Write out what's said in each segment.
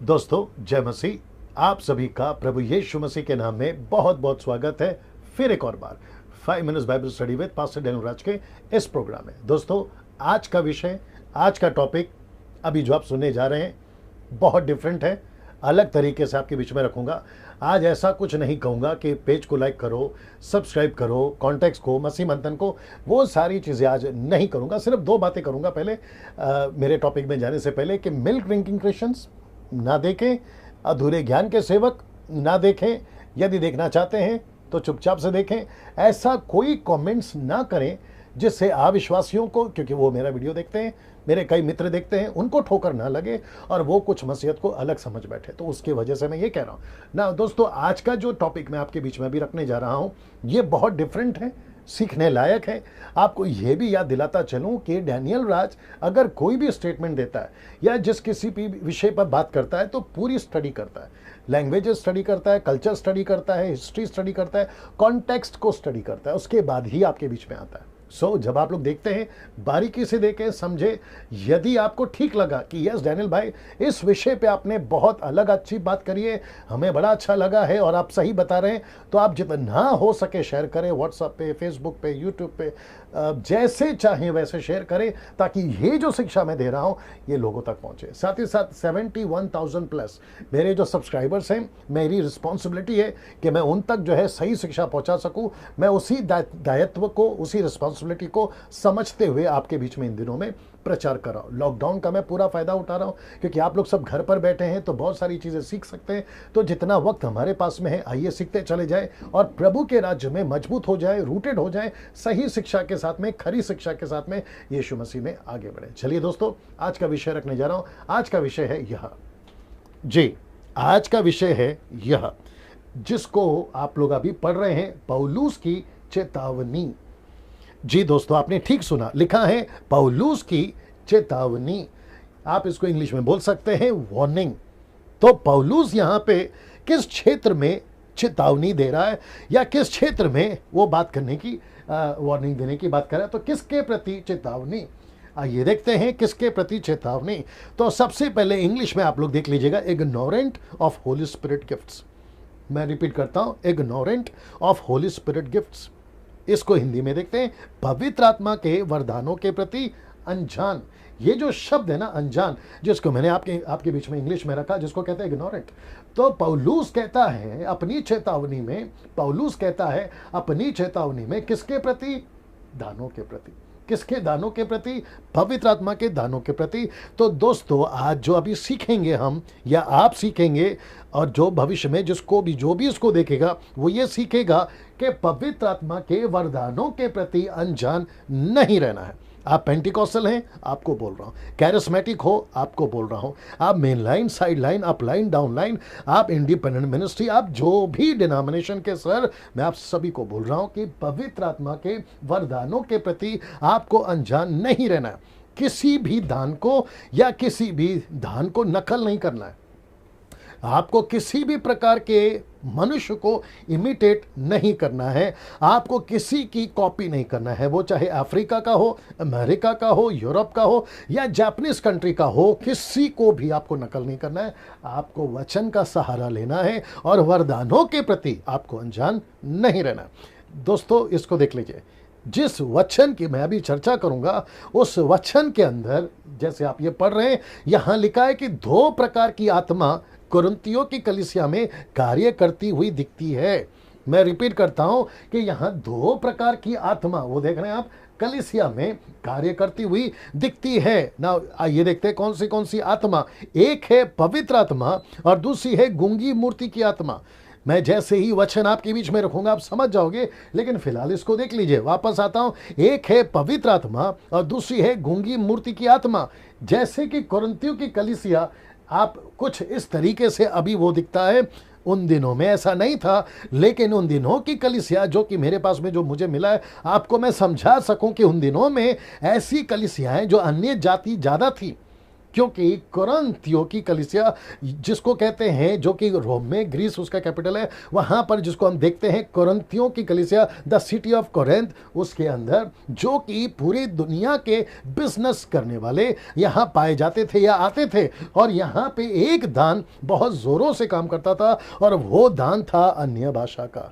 दोस्तों, जय मसीह। आप सभी का प्रभु यीशु मसीह के नाम में बहुत बहुत स्वागत है फिर एक और बार 5 minutes Bible study with pastor Daniel Raj के इस प्रोग्राम में। दोस्तों, आज का विषय, आज का टॉपिक अभी जो आप सुनने जा रहे हैं बहुत डिफरेंट है, अलग तरीके से आपके बीच में रखूंगा। आज ऐसा कुछ नहीं कहूँगा कि पेज को लाइक करो, सब्सक्राइब करो, कॉन्टेक्स्ट को, मसीह मंथन को, वो सारी चीज़ें आज नहीं करूँगा। सिर्फ दो बातें करूँगा पहले मेरे टॉपिक में जाने से पहले कि मिल्क ड्रिंकिंग क्रिश्चियंस ना देखें, अधूरे ज्ञान के सेवक ना देखें, यदि देखना चाहते हैं तो चुपचाप से देखें। ऐसा कोई कमेंट्स ना करें जिससे अविश्वासियों को, क्योंकि वो मेरा वीडियो देखते हैं, मेरे कई मित्र देखते हैं, उनको ठोकर ना लगे और वो कुछ मसीहत को अलग समझ बैठे। तो उसकी वजह से मैं ये कह रहा हूँ ना। दोस्तों, आज का जो टॉपिक मैं आपके बीच में भी रखने जा रहा हूँ ये बहुत डिफरेंट है, सीखने लायक है। आपको यह भी याद दिलाता चलूं कि डैनियल राज अगर कोई भी स्टेटमेंट देता है या जिस किसी भी विषय पर बात करता है तो पूरी स्टडी करता है, लैंग्वेजेस स्टडी करता है, कल्चर स्टडी करता है, हिस्ट्री स्टडी करता है, कॉन्टेक्स्ट को स्टडी करता है, उसके बाद ही आपके बीच में आता है। जब आप लोग देखते हैं बारीकी से देखें, समझे। यदि आपको ठीक लगा कि यस डैनियल भाई इस विषय पे आपने बहुत अलग अच्छी बात करी है, हमें बड़ा अच्छा लगा है और आप सही बता रहे हैं, तो आप जितना हो सके शेयर करें, व्हाट्सएप पे, फेसबुक पे, यूट्यूब पे, जैसे चाहें वैसे शेयर करें, ताकि ये जो शिक्षा मैं दे रहा हूँ ये लोगों तक पहुँचे। साथ ही साथ 71,000 प्लस मेरे जो सब्सक्राइबर्स हैं, मेरी रिस्पॉन्सिबिलिटी है कि मैं उन तक जो है सही शिक्षा पहुँचा सकूँ। मैं उसी दायित्व को, उसी रिस्पॉन्सिबिलिटी को समझते हुए आपके बीच में इन दिनों में प्रचार कर रहा हूँ। लॉकडाउन का मैं पूरा फायदा उठा रहा हूँ क्योंकि आप लोग सब घर पर बैठे हैं तो बहुत सारी चीज़ें सीख सकते हैं। तो जितना वक्त हमारे पास में है, आइए सीखते चले जाए और प्रभु के राज्य में मजबूत हो जाए, रूटेड हो जाए, सही शिक्षा के साथ में, खरी शिक्षा के साथ में यीशु मसीह में आगे बढ़े। चलिए दोस्तों, आज का विषय रखने जा रहा हूँ। आज का विषय है यह, जी आज का विषय है यह, जिसको आप लोग अभी पढ़ रहे हैं, पौलुस की चेतावनी। जी दोस्तों, आपने ठीक सुना, लिखा है पौलुस की चेतावनी। आप इसको इंग्लिश में बोल सकते हैं वार्निंग। तो पौलुस यहाँ पे किस क्षेत्र में चेतावनी दे रहा है या किस क्षेत्र में वो बात करने की, वार्निंग देने की बात कर रहा है, तो किसके प्रति चेतावनी, आइए देखते हैं किसके प्रति चेतावनी। तो सबसे पहले इंग्लिश में आप लोग देख लीजिएगा, ignorant of Holi spirit gifts. मैं रिपीट करता हूं, ignorant of Holi spirit gifts. इसको हिंदी में देखते हैं, पवित्र आत्मा के वरदानों के प्रति अनजान। ये जो शब्द है ना, अनजान, जिसको मैंने आपके बीच में इंग्लिश में रखा, जिसको कहते हैं इग्नोरेंट। तो पौलुस कहता है अपनी चेतावनी में, पौलुस कहता है अपनी चेतावनी में किसके प्रति? दानों के प्रति। किसके दानों के प्रति? पवित्र आत्मा के दानों के प्रति। तो दोस्तों, आज जो अभी सीखेंगे हम या आप सीखेंगे, और जो भविष्य में जिसको भी, जो भी इसको देखेगा वो ये सीखेगा कि पवित्र आत्मा के वरदानों के प्रति अनजान नहीं रहना है। आप पेंटिकॉस्टल हैं, आपको बोल रहा हूँ, कैरिस्मेटिक हो, आपको बोल रहा हूँ, आप main line, side line, up line, down line, आप इंडिपेंडेंट मिनिस्ट्री, आप जो भी डिनोमिनेशन के सर, मैं आप सभी को बोल रहा हूँ कि पवित्र आत्मा के वरदानों के प्रति आपको अनजान नहीं रहना है। किसी भी दान को या किसी भी दान को नकल नहीं करना है। आपको किसी भी प्रकार के मनुष्य को इमिटेट नहीं करना है, आपको किसी की कॉपी नहीं करना है, वो चाहे अफ्रीका का हो, अमेरिका का हो, यूरोप का हो या जापानीज कंट्री का हो, किसी को भी आपको नकल नहीं करना है। आपको वचन का सहारा लेना है और वरदानों के प्रति आपको अनजान नहीं रहना। दोस्तों, इसको देख लीजिए, जिस वचन की मैं अभी चर्चा करूंगा उस वचन के अंदर, जैसे आप ये पढ़ रहे हैं, यहां लिखा है कि 2 प्रकार की आत्मा कुरिन्थियों की कलीसिया में कार्य करती हुई दिखती है। मैं रिपीट करता हूं कि यहां 2 प्रकार की आत्मा, वो देख रहे हैं आप, कलीसिया में कार्य करती हुई दिखती है ना। आइए देखते हैं कौन सी आत्मा। एक है पवित्र आत्मा और दूसरी है गूंगी मूर्ति की आत्मा। मैं जैसे ही वचन आपके बीच में रखूंगा आप समझ जाओगे, लेकिन फिलहाल इसको देख लीजिए। वापस आता हूं, एक है पवित्र आत्मा और दूसरी है गूंगी मूर्ति की आत्मा। जैसे कि कुरिन्थियों की कलीसिया, आप कुछ इस तरीके से अभी वो दिखता है, उन दिनों में ऐसा नहीं था, लेकिन उन दिनों की कलीसिया, जो कि मेरे पास में जो मुझे मिला है, आपको मैं समझा सकूं कि उन दिनों में ऐसी कलीसियाएं जो अन्य जाति ज़्यादा थी, क्योंकि कुरिन्थियों की कलीसिया, जिसको कहते हैं, जो कि रोम में, ग्रीस उसका कैपिटल है, वहां पर जिसको हम देखते हैं कुरिन्थियों की कलीसिया, द सिटी ऑफ कोरिन्थ, उसके अंदर जो कि पूरी दुनिया के बिजनेस करने वाले यहां पाए जाते थे या आते थे। और यहां पे एक दान बहुत जोरों से काम करता था, और वो दान था अन्य भाषा का।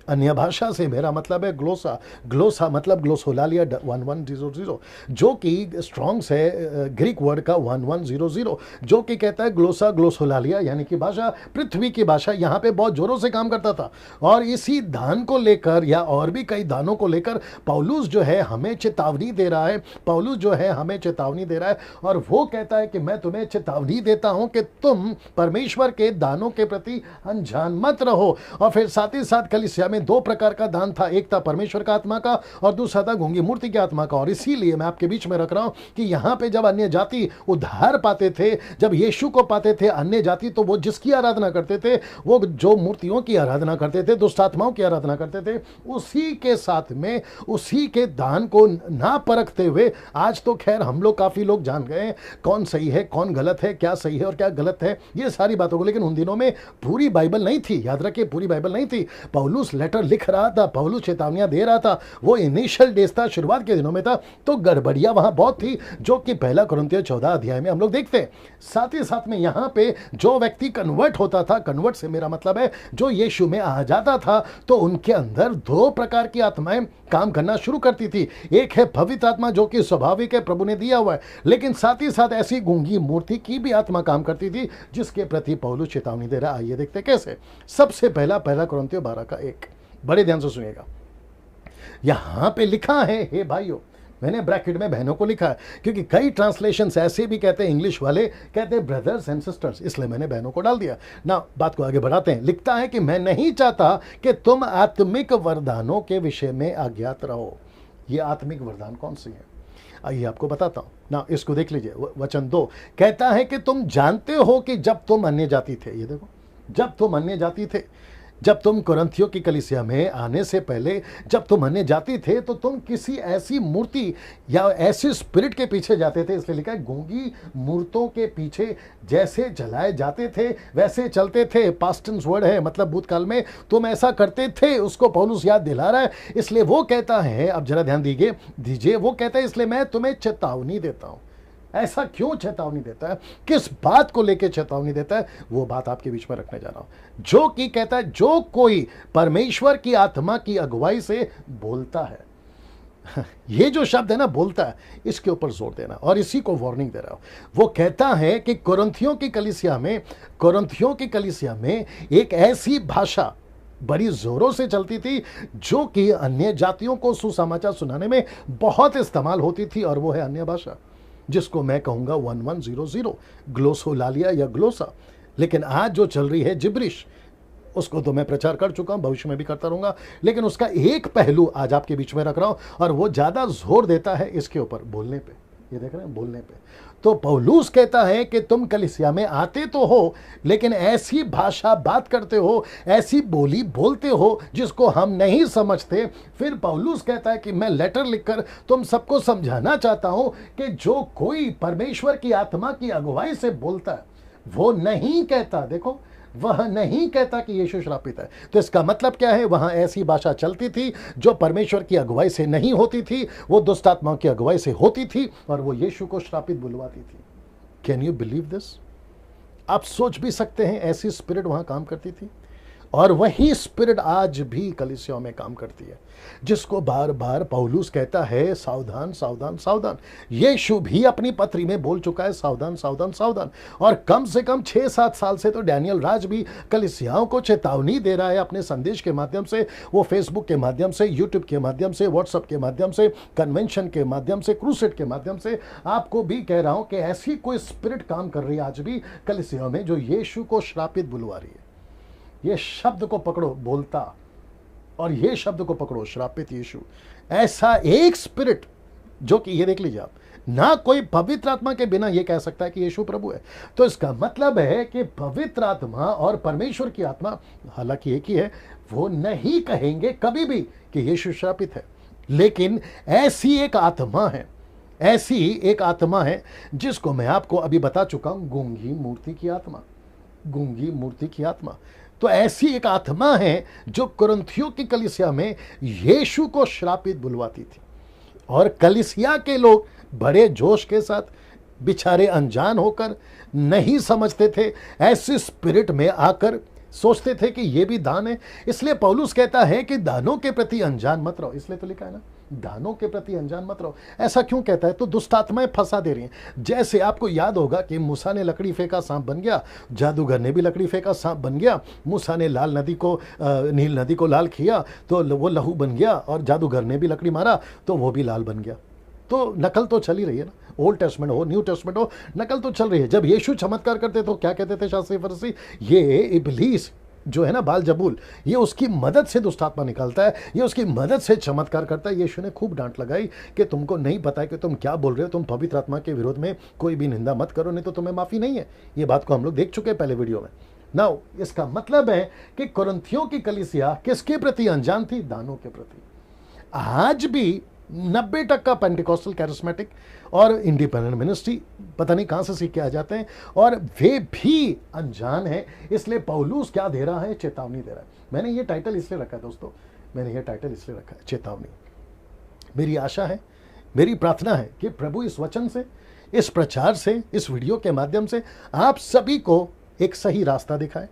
अन्य भाषा से मेरा मतलब है ग्लोसा। ग्लोसा मतलब ग्लोसोलालिया 1100, जो कि स्ट्रॉन्ग्स है ग्रीक वर्ड का 1100, जो कि कहता है ग्लोसा ग्लोसोलालिया, यानी कि भाषा, पृथ्वी की भाषा, यहाँ पे बहुत जोरों से काम करता था। और इसी दान को लेकर या और भी कई दानों को लेकर पौलुस जो है हमें चेतावनी दे रहा है। पौलुस जो है हमें चेतावनी दे रहा है, और वो कहता है कि मैं तुम्हें चेतावनी देता हूं कि तुम परमेश्वर के दानों के प्रति अनजान मत रहो। और फिर साथ ही साथ कलीसिया में दो प्रकार का दान था, एक था परमेश्वर का आत्मा का और दूसरा था गूंगी मूर्ति की आत्मा का। और इसीलिए मैं आपके बीच में रख रहा हूं कि यहां पे जब अन्य जाति उद्धार पाते थे, जब यीशु को पाते थे अन्य जाति, तो वो जिसकी आराधना करते थे, वो जो मूर्तियों की आराधना करते थे, दुष्ट आत्माओं की आराधना करते थे, उसी के साथ में उसी के दान को ना परखते हुए, आज तो खैर हम लोग काफी लोग जान गए कौन सही है कौन गलत है, क्या सही है और क्या गलत है, ये सारी बातों को। लेकिन उन दिनों में पूरी बाइबल नहीं थी, याद रखिए पूरी बाइबल नहीं थी। पौलुस लेटर लिख रहा था, पौलुस चेतावनियां दे रहा था, वो इनिशियल डेज था, शुरुआत के दिनों में था, तो गड़बड़ियां वहां बहुत थी, जो कि पहला कुरिन्थियों 14 अध्याय में हम लोग देखते हैं। साथ ही साथ में यहां पे जो व्यक्ति कन्वर्ट होता था, कन्वर्ट से मेरा मतलब है जो यीशु में आ जाता था, तो उनके अंदर दो प्रकार की आत्माएं काम करना शुरू करती थी। एक है पवित्र आत्मा, जो कि स्वाभाविक है, प्रभु ने दिया हुआ है, लेकिन साथ ही साथ ऐसी गूंगी मूर्ति की भी आत्मा काम करती थी, जिसके प्रति पौलुस चेतावनी दे रहा है। आइए देखते कैसे। सबसे पहला कुरिन्थियों 12 का 1, बड़े ध्यान से सुनिएगा। यहां पे लिखा है, हे भाइयों, मैंने ब्रैकेट में बहनों को लिखा है, क्योंकि कई ट्रांसलेशंस ऐसे भी कहते हैं, इंग्लिश वाले कहते हैं ब्रदर्स एंड सिस्टर्स, इसलिए मैंने बहनों को डाल दिया ना। बात को आगे बढ़ाते हैं। लिखता है कि मैं नहीं चाहता कि तुम आत्मिक वरदानों के विषय में अज्ञात रहो। ये आत्मिक वरदान कौन सी है, आइए आपको बताता हूं ना। इसको देख लीजिए, वचन 2 कहता है कि तुम जानते हो कि जब तुम अन्य जाति थे, ये देखो, जब तुम अन्य जाति थे, जब तुम कुरिन्थियों की कलीसिया में आने से पहले जब तुम अन्य जाति थे, तो तुम किसी ऐसी मूर्ति या ऐसी स्पिरिट के पीछे जाते थे। इसलिए लिखा है गूंगी मूर्तों के पीछे जैसे जलाए जाते थे वैसे चलते थे। पास्ट टेंस वर्ड है, मतलब भूतकाल में तुम ऐसा करते थे, उसको पौलुस याद दिला रहा है। इसलिए वो कहता है, अब जरा ध्यान दीजिए, वो कहता है इसलिए मैं तुम्हें चेतावनी देता हूं। ऐसा क्यों चेतावनी देता है, किस बात को लेकर चेतावनी देता है, वो बात आपके बीच में रखने जा रहा हूं। जो कि कहता है जो कोई परमेश्वर की आत्मा की अगुवाई से बोलता है, ये जो शब्द है ना, बोलता है, इसके ऊपर जोर देना, और इसी को वार्निंग दे रहा हूं। वो कहता है कि कुरिन्थियों की कलीसिया में एक ऐसी भाषा बड़ी जोरों से चलती थी, जो कि अन्य जातियों को सुसमाचार सुनाने में बहुत इस्तेमाल होती थी, और वो है अन्य भाषा, जिसको मैं कहूंगा 1100 ग्लोसोलालिया या ग्लोसा। लेकिन आज जो चल रही है जिब्रिश, उसको तो मैं प्रचार कर चुका हूं, भविष्य में भी करता रहूंगा, लेकिन उसका एक पहलू आज आपके बीच में रख रहा हूं, और वो ज्यादा जोर देता है इसके ऊपर, बोलने पे। ये देख रहे हैं, बोलने पे। तो पौलुस कहता है कि तुम कलीसिया में आते तो हो, लेकिन ऐसी भाषा बात करते हो, ऐसी बोली बोलते हो जिसको हम नहीं समझते। फिर पौलुस कहता है कि मैं लेटर लिखकर तुम सबको समझाना चाहता हूं कि जो कोई परमेश्वर की आत्मा की अगुवाई से बोलता है, वो नहीं कहता, देखो, वह नहीं कहता कि यीशु श्रापित है। तो इसका मतलब क्या है, वहां ऐसी भाषा चलती थी जो परमेश्वर की अगुवाई से नहीं होती थी, वो दुष्ट आत्माओं की अगुवाई से होती थी, और वो यीशु को श्रापित बुलवाती थी। Can you believe this? आप सोच भी सकते हैं, ऐसी स्पिरिट वहां काम करती थी, और वही स्पिरिट आज भी कलीसियाओं में काम करती है, जिसको बार बार पौलुस कहता है सावधान सावधान सावधान। यीशु भी अपनी पत्री में बोल चुका है सावधान सावधान सावधान। और कम से कम 6-7 साल से तो डैनियल राज भी कलीसियाओं को चेतावनी दे रहा है अपने संदेश के माध्यम से, वो फेसबुक के माध्यम से, यूट्यूब के माध्यम से, व्हाट्सएप के माध्यम से, कन्वेंशन के माध्यम से, क्रूसेड के माध्यम से। आपको भी कह रहा हूं कि ऐसी कोई स्पिरिट काम कर रही है आज भी कलीसियाओं में, जो यीशु को श्रापित बुलवा रही है। ये शब्द को पकड़ो, बोलता, और ये शब्द को पकड़ो, श्रापित यीशु। ऐसा एक स्पिरिट जो कि, ये देख लीजिए आप, ना कोई पवित्र आत्मा के बिना ये कह सकता है कि यीशु प्रभु है। तो इसका मतलब है कि पवित्र आत्मा और परमेश्वर की आत्मा, हालांकि एक ही है, वो नहीं कहेंगे कभी भी कि यीशु श्रापित है। लेकिन ऐसी एक आत्मा है, ऐसी एक आत्मा है जिसको मैं आपको अभी बता चुका हूं, गूंगी मूर्ति की आत्मा, गूंगी मूर्ति की आत्मा। तो ऐसी एक आत्मा है जो कुरिन्थियों की कलीसिया में यीशु को श्रापित बुलवाती थी, और कलीसिया के लोग बड़े जोश के साथ, बेचारे अनजान होकर, नहीं समझते थे, ऐसे स्पिरिट में आकर सोचते थे कि ये भी दान है। इसलिए पौलुस कहता है कि दानों के प्रति अनजान मत रहो, इसलिए तो लिखा है ना, दानों के प्रति अनजान मत रहो। ऐसा क्यों कहता है? तो दुष्ट आत्माएं फंसा दे रही हैं। जैसे आपको याद होगा कि मूसा ने लकड़ी फेंका, सांप बन गया, जादूगर ने भी लकड़ी फेंका, सांप बन गया। मूसा ने लाल नदी को, नील नदी को लाल किया तो वो लहू बन गया, और जादूगर ने भी लकड़ी मारा तो वो भी लाल बन गया। तो नकल तो चल ही रही है ना, ओल्ड टेस्टमेंट हो, न्यू टेस्टमेंट हो, नकल तो चल रही है। जब यीशु चमत्कार करते तो क्या कहते थे शास्त्री फरीसी? ये इब्लीस जो है ना, बाल जबूल, ये उसकी मदद से दुष्ट आत्मा निकालता है, ये उसकी मदद से चमत्कार करता है। यीशु ने खूब डांट लगाई कि तुमको नहीं पता है कि तुम क्या बोल रहे हो, तुम पवित्र आत्मा के विरोध में कोई भी निंदा मत करो, नहीं तो तुम्हें माफी नहीं है। ये बात को हम लोग देख चुके हैं पहले वीडियो में। नाउ इसका मतलब है कि कुरिन्थियों की कलीसिया किसके प्रति अनजान थी? दानों के प्रति। आज भी 90% पेंटिकॉस्टल कैरिस्मेटिक और इंडिपेंडेंट मिनिस्ट्री पता नहीं कहां से सीख के आ जाते हैं, और वे भी अनजान है। इसलिए पौलुस क्या दे रहा है? चेतावनी दे रहा है। मैंने ये टाइटल इसलिए रखा है दोस्तों, मैंने ये टाइटल इसलिए रखा है, चेतावनी। मेरी आशा है, मेरी प्रार्थना है कि प्रभु इस वचन से, इस प्रचार से, इस वीडियो के माध्यम से आप सभी को एक सही रास्ता दिखाए।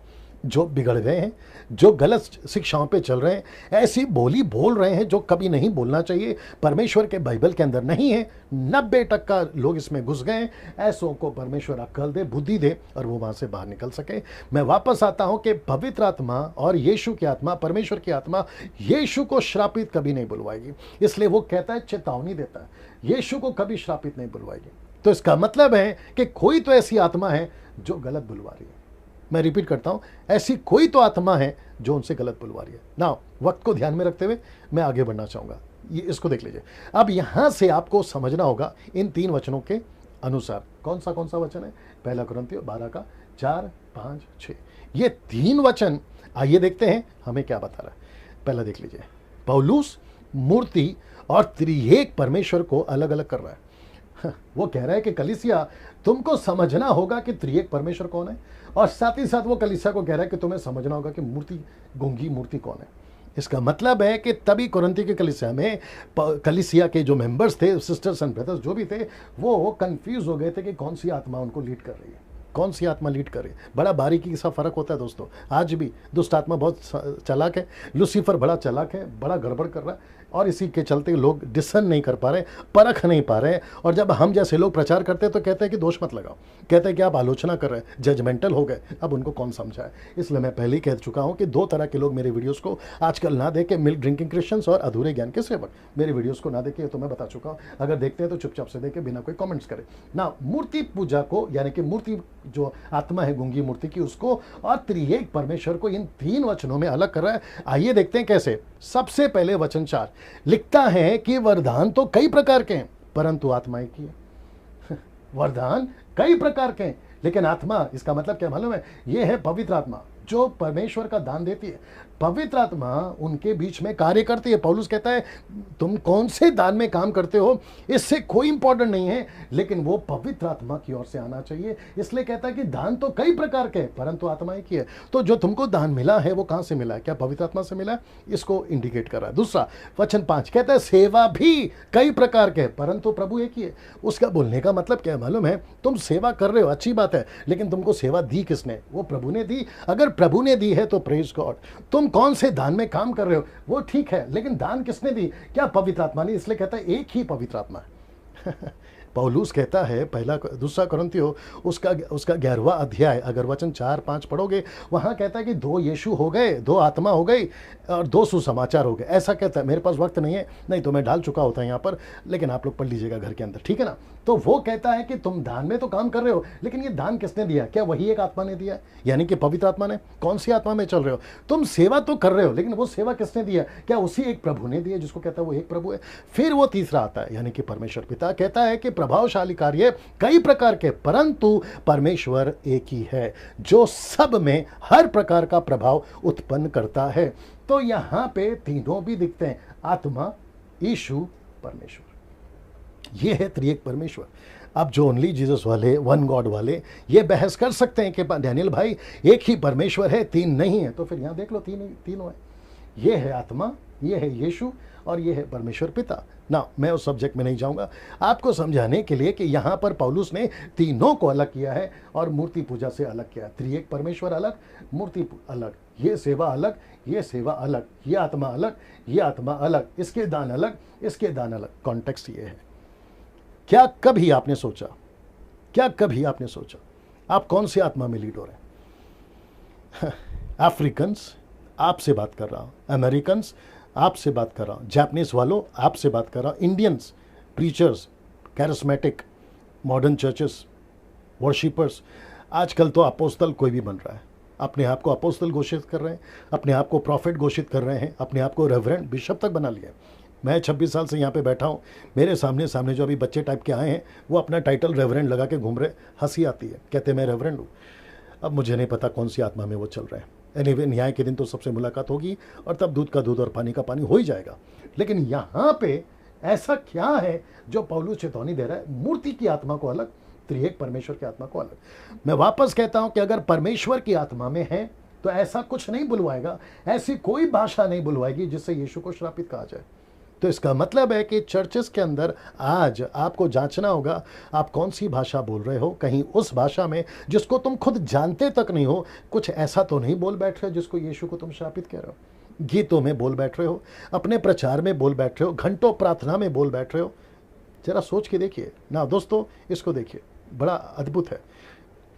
जो बिगड़ गए हैं, जो गलत शिक्षाओं पे चल रहे हैं, ऐसी बोली बोल रहे हैं जो कभी नहीं बोलना चाहिए, परमेश्वर के बाइबल के अंदर नहीं है, 90% लोग इसमें घुस गए हैं। ऐसों को परमेश्वर अक्ल दे, बुद्धि दे, और वो वहां से बाहर निकल सके। मैं वापस आता हूं कि पवित्र आत्मा और यीशु की आत्मा, परमेश्वर की आत्मा यीशु को श्रापित कभी नहीं बुलवाएगी। इसलिए वो कहता है, चेतावनी देता है, यीशु को कभी श्रापित नहीं बुलवाएगी। तो इसका मतलब है कि कोई तो ऐसी आत्मा है जो गलत बुलवा रही है। मैं रिपीट करता हूं, ऐसी कोई तो आत्मा है जो उनसे गलत बुलवा रही है ना। वक्त को ध्यान में रखते हुए मैं आगे बढ़ना चाहूंगा। ये इसको देख लीजिए। अब यहां से आपको समझना होगा इन 3 वचनों के अनुसार। कौन सा वचन है? पहला कुरिन्थियों 12 का 4, 5, 6। ये 3 वचन आइए देखते हैं हमें क्या बता रहा है। पहला देख लीजिए, पौलुस मूर्ति और त्रिएक परमेश्वर को अलग अलग कर रहा है। वो कह रहा है कि कलीसिया, तुमको समझना होगा कि त्रिएक परमेश्वर कौन है, और साथ ही साथ वो कलीसिया को कह रहा है कि तुम्हें समझना होगा कि मूर्ति, गूंगी मूर्ति कौन है। इसका मतलब है कि तभी कुरिन्थी की कलीसिया में, कलीसिया के जो मेंबर्स थे, सिस्टर्स एंड ब्रदर्स जो भी थे, वो कंफ्यूज हो गए थे कि कौन सी आत्मा उनको लीड कर रही है, कौन सी आत्मा लीड करे। बड़ा बारीकी सा फर्क होता है दोस्तों। आज भी दुष्ट आत्मा बहुत चालाक है, लूसीफर बड़ा चालाक है, बड़ा गड़बड़ कर रहा है, और इसी के चलते लोग डिसन नहीं कर पा रहे, परख नहीं पा रहे। और जब हम जैसे लोग प्रचार करते हैं तो कहते हैं कि दोष मत लगाओ, कहते हैं कि आप आलोचना कर रहे हैं, जजमेंटल हो गए। अब उनको कौन समझाए? इसलिए मैं पहले ही कह चुका हूं कि 2 तरह के लोग मेरे वीडियोस को आजकल ना देखे, मिल्क ड्रिंकिंग क्रिश्चियंस और अधूरे ज्ञान के सेवक मेरे वीडियोस को ना देखे, तो मैं बता चुका हूं। अगर देखते हैं तो चुपचाप से देखे, बिना कोई कमेंट्स करे ना। मूर्ति पूजा को, यानी कि मूर्ति जो आत्मा है गूंगी मूर्ति की, उसको और त्रिएक परमेश्वर को इन 3 वचनों में अलग कर रहा है। आइए देखते हैं कैसे। सबसे पहले वचन 4 लिखता है कि वरदान तो कई प्रकार के हैं, परंतु आत्मा एक ही है। वरदान कई प्रकार के हैं, लेकिन आत्मा, इसका मतलब क्या मालूम है? यह है पवित्र आत्मा जो परमेश्वर का दान देती है। पवित्र आत्मा उनके बीच में कार्य करती है। पौलुस कहता है, तुम कौन से दान में काम करते हो इससे कोई इंपॉर्टेंट नहीं है, लेकिन वो पवित्र आत्मा की ओर से आना चाहिए। इसलिए कहता है कि दान तो कई प्रकार के, परंतु आत्मा एक ही है। तो जो तुमको दान मिला है वो कहां से मिला है? क्या पवित्र आत्मा से मिला है? इसको इंडिकेट कर रहा है। दूसरा वचन 5 कहता है, सेवा भी कई प्रकार के, परंतु प्रभु एक ही है। उसका बोलने का मतलब क्या मालूम है? तुम सेवा कर रहे हो, अच्छी बात है, लेकिन तुमको सेवा दी किसने? वो प्रभु ने दी। अगर प्रभु ने दी है तो प्रेज गॉड। तुम कौन से दान में काम कर रहे हो वो ठीक है, लेकिन दान किसने दी? क्या पवित्र आत्मा ने? इसलिए कहता है एक ही पवित्र आत्मा है। पौलुस कहता है, दूसरा कुरिन्थियों उसका 11वां अध्याय, अगर वचन 4-5 पढ़ोगे, वहां कहता है कि 2 यीशु हो गए, 2 आत्मा हो गई, और 2 सुसमाचार हो गए। ऐसा कहता है। मेरे पास वक्त नहीं है, नहीं तो मैं डाल चुका होता है यहाँ पर, लेकिन आप लोग पढ़ लीजिएगा घर के अंदर, ठीक है ना। तो वो कहता है कि तुम दान में तो काम कर रहे हो, लेकिन ये दान किसने दिया? क्या वही एक आत्मा ने दिया, यानी कि पवित्र आत्मा ने? कौन सी आत्मा में चल रहे हो? तुम सेवा तो कर रहे हो, लेकिन वो सेवा किसने दिया? क्या उसी एक प्रभु ने दिया जिसको कहता है वो एक प्रभु है? फिर वो तीसरा आता है, यानी कि परमेश्वर पिता कहता है कि प्रभावशाली कार्य कई प्रकार के, परंतु परमेश्वर एक ही है जो सब में हर प्रकार का प्रभाव उत्पन्न करता है। तो यहां पे तीनों भी दिखते हैं, आत्मा, यीशु, परमेश्वर। ये है त्रिएक परमेश्वर। अब जो ओनली जीसस वाले, वन गॉड वाले, ये बहस कर सकते हैं कि डैनियल भाई एक ही परमेश्वर है, तीन नहीं है। तो फिर यहाँ देख लो, तीनों है। ये है आत्मा, ये है यीशु, और ये है परमेश्वर पिता। ना, मैं उस सब्जेक्ट में नहीं जाऊंगा, आपको समझाने के लिए कि यहाँ पर पौलुस ने तीनों को अलग किया है और मूर्ति पूजा से अलग किया। त्रिएक परमेश्वर अलग, मूर्ति अलग, ये सेवा अलग, ये सेवा अलग, ये आत्मा अलग, ये आत्मा अलग, इसके दान अलग, इसके दान अलग। कॉन्टेक्स्ट ये है। क्या कभी आपने सोचा, क्या कभी आपने सोचा आप कौन सी आत्मा में लीड हो रहे हैं? अफ्रीकन्स, आपसे बात कर रहा हूं, अमेरिकन्स, आपसे बात कर रहा हूं, जापानीज वालों, आपसे बात कर रहा हूं, Indians, preachers, charismatic, modern churches, worshippers. आजकल तो अपोस्तल कोई भी बन रहा है, अपने आप को अपोस्तल घोषित कर रहे हैं, अपने आप को प्रॉफिट घोषित कर रहे हैं, अपने आप को रेवरेंड, बिशप तक बना लिया। मैं 26 साल से यहाँ पे बैठा हूँ, मेरे सामने सामने जो अभी बच्चे टाइप के आए हैं, वो अपना टाइटल रेवरेंड लगा के घूम रहे, हंसी आती है, कहते मैं रेवरेंड हूँ। अब मुझे नहीं पता कौन सी आत्मा में वो चल रहे हैं। एनीवे, न्याय के दिन तो सबसे मुलाकात होगी और तब दूध का दूध और पानी का पानी हो ही जाएगा। लेकिन यहाँ पे ऐसा क्या है जो पौलुस चेतावनी दे रहा है? मूर्ति की आत्मा को अलग, त्रिएक परमेश्वर की आत्मा को अलग। मैं वापस कहता हूं कि अगर परमेश्वर की आत्मा में है तो ऐसा कुछ नहीं बुलवाएगा, ऐसी कोई भाषा नहीं बुलवाएगी जिससे यीशु को श्रापित कहा जाए। तो इसका मतलब है कि चर्चेस के अंदर आज आपको जांचना होगा आप कौन सी भाषा बोल रहे हो। कहीं उस भाषा में जिसको तुम खुद जानते तक नहीं हो, कुछ ऐसा तो नहीं बोल बैठ रहे हो जिसको यीशु को तुम श्रापित कह रहे हो। गीतों में बोल बैठ रहे हो, अपने प्रचार में बोल बैठ रहे हो, घंटों प्रार्थना में बोल बैठ रहे हो। जरा सोच के देखिए ना दोस्तों, इसको देखिए, बड़ा अद्भुत है।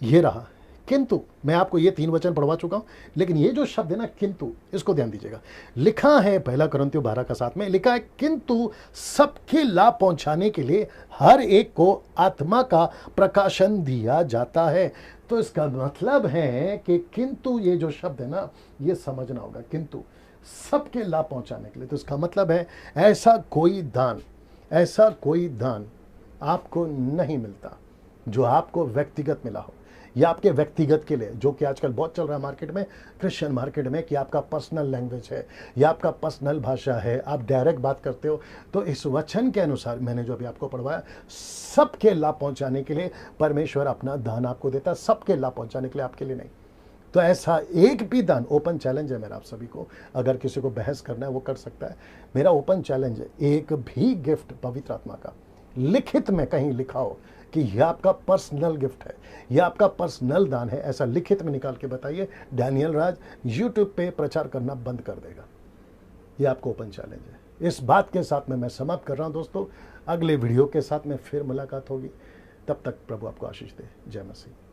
ये रहा किंतु, मैं आपको ये 3 वचन पढ़वा चुका हूं, लेकिन ये जो शब्द है ना किंतु, इसको ध्यान दीजिएगा। लिखा है 1 कुरिन्थियों 12:7 में लिखा है, किंतु सबके लाभ पहुंचाने के लिए हर एक को आत्मा का प्रकाशन दिया जाता है। तो इसका मतलब है कि किंतु, ये जो शब्द है ना, ये समझना होगा, किंतु सबके लाभ पहुंचाने के लिए। तो इसका मतलब है ऐसा कोई दान आपको नहीं मिलता जो आपको व्यक्तिगत मिला हो, या आपके व्यक्तिगत के लिए, जो कि आजकल बहुत चल रहा है मार्केट में, क्रिश्चियन मार्केट में, कि आपका पर्सनल लैंग्वेज है या आपका पर्सनल भाषा है, आप डायरेक्ट बात करते हो। तो इस वचन के अनुसार मैंने जो अभी आपको पढ़वाया, सबके लाभ पहुंचाने के लिए परमेश्वर अपना दान आपको देता है, सबके लाभ पहुंचाने के लिए, आपके लिए नहीं। तो ऐसा एक भी दान, ओपन चैलेंज है मेरा आप सभी को, अगर किसी को बहस करना है वो कर सकता है। मेरा ओपन चैलेंज है, एक भी गिफ्ट पवित्र आत्मा का लिखित में कहीं लिखा हो कि यह आपका पर्सनल गिफ्ट है, यह आपका पर्सनल दान है, ऐसा लिखित में निकाल के बताइए। डैनियल राज यूट्यूब पे प्रचार करना बंद कर देगा। यह आपको ओपन चैलेंज है। इस बात के साथ में मैं समाप्त कर रहा हूं दोस्तों। अगले वीडियो के साथ में फिर मुलाकात होगी। तब तक प्रभु आपको आशीष दे। जय मसीह।